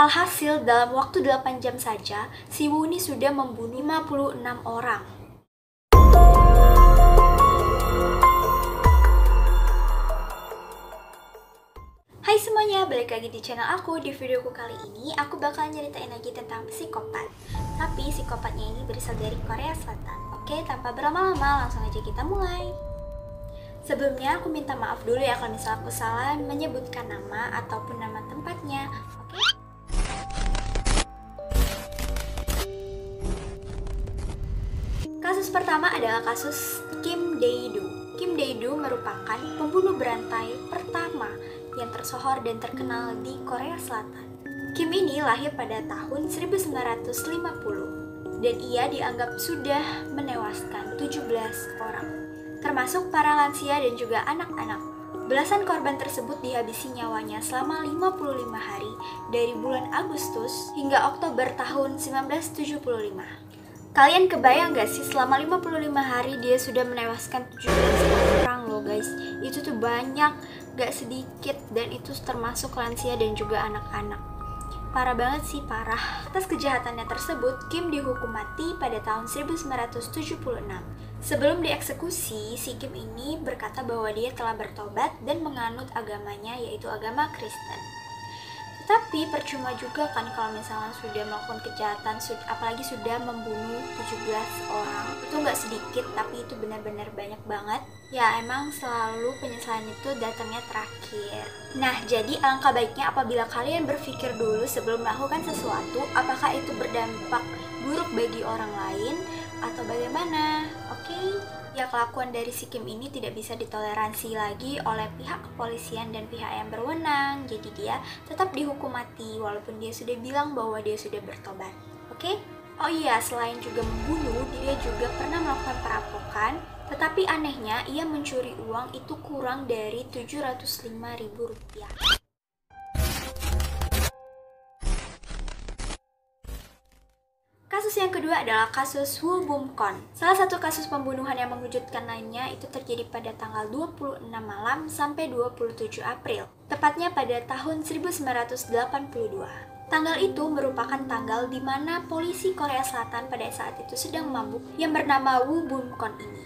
Alhasil, dalam waktu 8 jam saja, si Wu ini sudah membunuh 56 orang. Hai semuanya, balik lagi di channel aku. Di videoku kali ini, aku bakal nyeritain lagi tentang psikopat. Tapi psikopatnya ini berasal dari Korea Selatan. Oke, tanpa berlama-lama, langsung aja kita mulai. Sebelumnya, aku minta maaf dulu ya kalau misalnya aku salah menyebutkan nama ataupun nama tempatnya. Oke? Kasus pertama adalah kasus Kim Dae-do. Kim Dae-do merupakan pembunuh berantai pertama yang tersohor dan terkenal di Korea Selatan. Kim ini lahir pada tahun 1950 dan ia dianggap sudah menewaskan 17 orang, termasuk para lansia dan juga anak-anak. Belasan korban tersebut dihabisi nyawanya selama 55 hari dari bulan Agustus hingga Oktober tahun 1975. Kalian kebayang gak sih selama 55 hari dia sudah menewaskan 17 orang loh guys. Itu tuh banyak, gak sedikit, dan itu termasuk lansia dan juga anak-anak. Parah banget sih, parah. Atas kejahatannya tersebut, Kim dihukum mati pada tahun 1976. Sebelum dieksekusi, si Kim ini berkata bahwa dia telah bertobat dan menganut agamanya, yaitu agama Kristen. Tapi percuma juga kan kalau misalnya sudah melakukan kejahatan, apalagi sudah membunuh 17 orang. Itu nggak sedikit, tapi itu benar-benar banyak banget. Ya emang selalu penyesalan itu datangnya terakhir. Nah, jadi alangkah baiknya apabila kalian berpikir dulu sebelum melakukan sesuatu, apakah itu berdampak buruk bagi orang lain atau bagaimana, oke? Ya, kelakuan dari si Kim ini tidak bisa ditoleransi lagi oleh pihak kepolisian dan pihak yang berwenang. Jadi dia tetap dihukum mati walaupun dia sudah bilang bahwa dia sudah bertobat. Oke? Oh iya, selain juga membunuh, dia juga pernah melakukan perampokan. Tetapi anehnya, ia mencuri uang itu kurang dari 705.000 rupiah. Kasus yang kedua adalah kasus Woo Bum-kon. Salah satu kasus pembunuhan yang mengejutkan lainnya itu terjadi pada tanggal 26 malam sampai 27 April, tepatnya pada tahun 1982. Tanggal itu merupakan tanggal di mana polisi Korea Selatan pada saat itu sedang mabuk yang bernama Woo Bum-kon ini.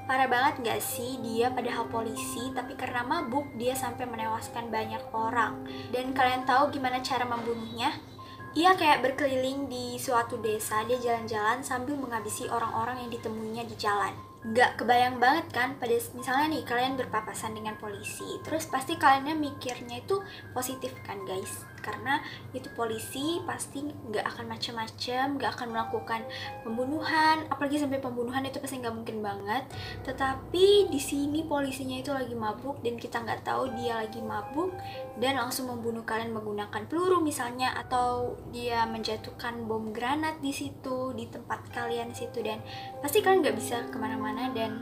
Parah banget gak sih, dia padahal polisi, tapi karena mabuk dia sampai menewaskan banyak orang. Dan kalian tahu gimana cara membunuhnya? Ia kayak berkeliling di suatu desa, dia jalan-jalan sambil menghabisi orang-orang yang ditemuinya di jalan. Gak kebayang banget kan, pada misalnya nih kalian berpapasan dengan polisi, terus pasti kaliannya mikirnya itu positif kan guys, karena itu polisi pasti gak akan macem-macem, gak akan melakukan pembunuhan, apalagi sampai pembunuhan itu pasti gak mungkin banget. Tetapi di sini polisinya itu lagi mabuk dan kita nggak tahu dia lagi mabuk dan langsung membunuh kalian menggunakan peluru misalnya, atau dia menjatuhkan bom granat di situ, di tempat kalian situ, dan pasti kalian nggak bisa kemana-mana dan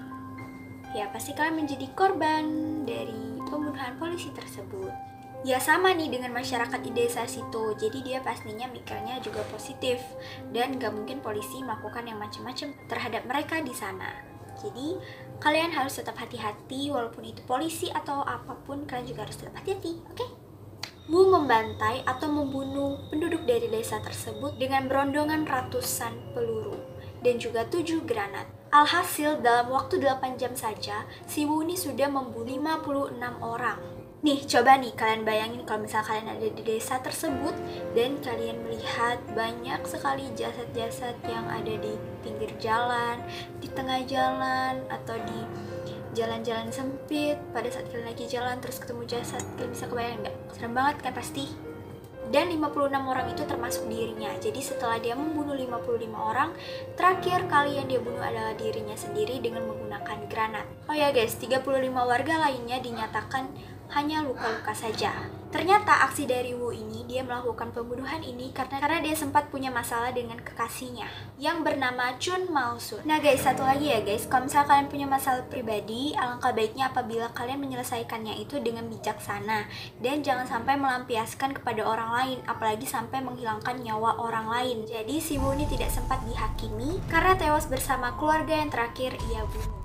ya pasti kalian menjadi korban dari pembunuhan polisi tersebut. Ya sama nih dengan masyarakat di desa situ, jadi dia pastinya mikirnya juga positif dan gak mungkin polisi melakukan yang macam-macam terhadap mereka di sana. Jadi kalian harus tetap hati-hati, walaupun itu polisi atau apapun, kalian juga harus tetap hati-hati, oke? Wu membantai atau membunuh penduduk dari desa tersebut dengan berondongan ratusan peluru dan juga 7 granat. Alhasil, dalam waktu 8 jam saja, si Wu ini sudah membunuh 56 orang. Nih, coba nih kalian bayangin kalau misalnya kalian ada di desa tersebut dan kalian melihat banyak sekali jasad-jasad yang ada di pinggir jalan, di tengah jalan, atau di jalan-jalan sempit. Pada saat kalian lagi jalan terus ketemu jasad, kalian bisa kebayang nggak? Serem banget kan pasti? Dan 56 orang itu termasuk dirinya. Jadi setelah dia membunuh 55 orang, terakhir kali yang dia bunuh adalah dirinya sendiri dengan menggunakan granat. Oh ya guys, 35 warga lainnya dinyatakan hanya luka-luka saja. Ternyata aksi dari Wu ini, dia melakukan pembunuhan ini karena dia sempat punya masalah dengan kekasihnya yang bernama Chun Mal-sun. Nah guys, satu lagi ya guys, kalau misalnya kalian punya masalah pribadi, alangkah baiknya apabila kalian menyelesaikannya itu dengan bijaksana dan jangan sampai melampiaskan kepada orang lain, apalagi sampai menghilangkan nyawa orang lain. Jadi si Wu ini tidak sempat dihakimi karena tewas bersama keluarga yang terakhir ia bunuh.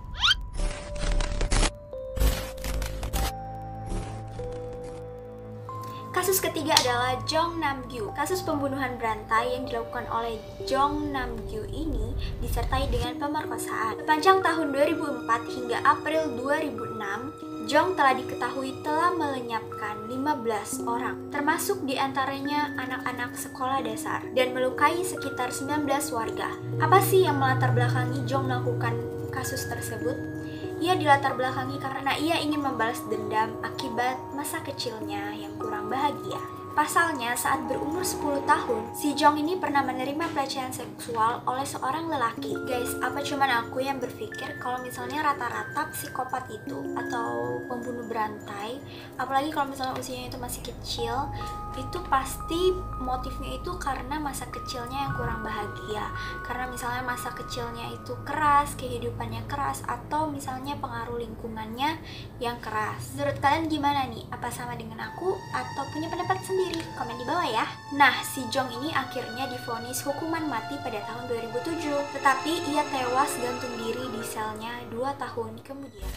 Kasus ketiga adalah Jong Nam-gyu. Kasus pembunuhan berantai yang dilakukan oleh Jong Nam-gyu ini disertai dengan pemerkosaan. Sepanjang tahun 2004 hingga April 2006, Jong telah diketahui telah melenyapkan 15 orang, termasuk diantaranya anak-anak sekolah dasar, dan melukai sekitar 19 warga. Apa sih yang melatar belakangi Jong melakukan kasus tersebut? Ia dilatar belakangi karena ia ingin membalas dendam akibat masa kecilnya yang kurang bahagia. Pasalnya, saat berumur 10 tahun, si Jong ini pernah menerima pelecehan seksual oleh seorang lelaki. Guys, apa cuman aku yang berpikir kalau misalnya rata-rata psikopat itu atau pembunuh berantai, apalagi kalau misalnya usianya itu masih kecil, itu pasti motifnya itu karena masa kecilnya yang kurang bahagia. Karena misalnya masa kecilnya itu keras, kehidupannya keras, atau misalnya pengaruh lingkungannya yang keras. Menurut kalian gimana nih? Apa sama dengan aku atau punya pendapat sendiri? Komen di bawah ya. Nah, si Jong ini akhirnya divonis hukuman mati pada tahun 2007, tetapi ia tewas gantung diri di selnya 2 tahun kemudian.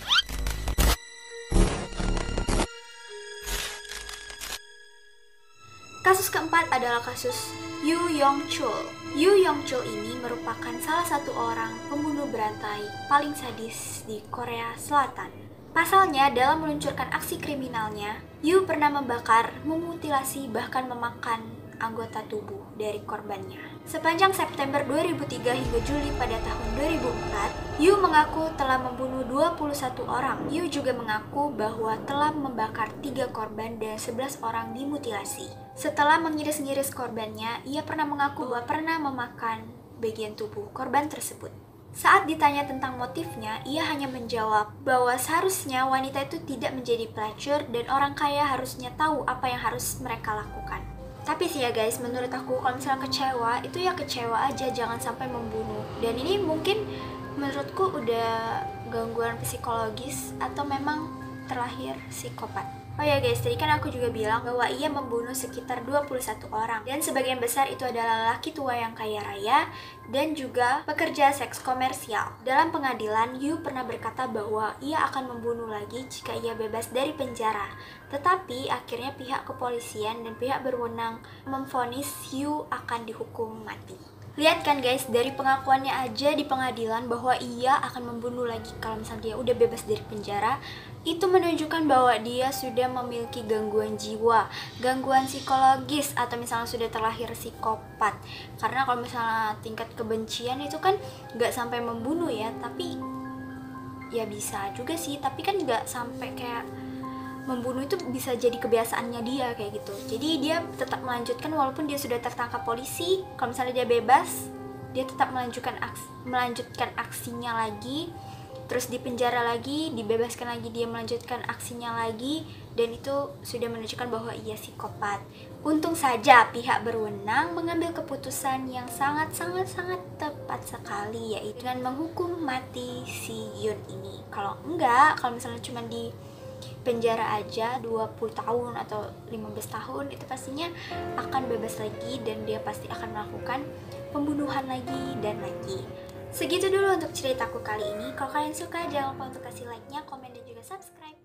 Kasus keempat adalah kasus Yoo Yong-chul. Yoo Yong-chul ini merupakan salah satu orang pembunuh berantai paling sadis di Korea Selatan. Pasalnya, dalam meluncurkan aksi kriminalnya, Yoo pernah membakar, memutilasi, bahkan memakan anggota tubuh dari korbannya. Sepanjang September 2003 hingga Juli pada tahun 2004, Yoo mengaku telah membunuh 21 orang. Yoo juga mengaku bahwa telah membakar 3 korban dan 11 orang dimutilasi. Setelah mengiris-ngiris korbannya, ia pernah mengaku bahwa pernah memakan bagian tubuh korban tersebut. Saat ditanya tentang motifnya, ia hanya menjawab bahwa seharusnya wanita itu tidak menjadi pelacur dan orang kaya harusnya tahu apa yang harus mereka lakukan. Tapi sih ya guys, menurut aku kalau misalnya kecewa, itu ya kecewa aja, jangan sampai membunuh. Dan ini mungkin menurutku udah gangguan psikologis atau memang terlahir psikopat. Oh ya guys, tadi kan aku juga bilang bahwa ia membunuh sekitar 21 orang. Dan sebagian besar itu adalah laki tua yang kaya raya dan juga pekerja seks komersial. Dalam pengadilan, Yoo pernah berkata bahwa ia akan membunuh lagi jika ia bebas dari penjara. Tetapi akhirnya pihak kepolisian dan pihak berwenang memvonis Yoo akan dihukum mati. Lihat kan guys, dari pengakuannya aja di pengadilan bahwa ia akan membunuh lagi kalau misalnya dia udah bebas dari penjara, itu menunjukkan bahwa dia sudah memiliki gangguan jiwa, gangguan psikologis, atau misalnya sudah terlahir psikopat. Karena kalau misalnya tingkat kebencian itu kan nggak sampai membunuh ya, tapi ya bisa juga sih, tapi kan nggak sampai kayak membunuh itu bisa jadi kebiasaannya dia kayak gitu. Jadi dia tetap melanjutkan walaupun dia sudah tertangkap polisi. Kalau misalnya dia bebas, dia tetap melanjutkan aksinya lagi. Terus di penjara lagi, dibebaskan lagi, dia melanjutkan aksinya lagi, dan itu sudah menunjukkan bahwa ia psikopat. Untung saja pihak berwenang mengambil keputusan yang sangat tepat sekali, yaitu dengan menghukum mati si Yoon ini. Kalau enggak, kalau misalnya cuma di penjara aja 20 tahun atau 15 tahun, itu pastinya akan bebas lagi dan dia pasti akan melakukan pembunuhan lagi dan lagi. Segitu dulu untuk ceritaku kali ini. Kalau kalian suka, jangan lupa untuk kasih like-nya, komen, dan juga subscribe.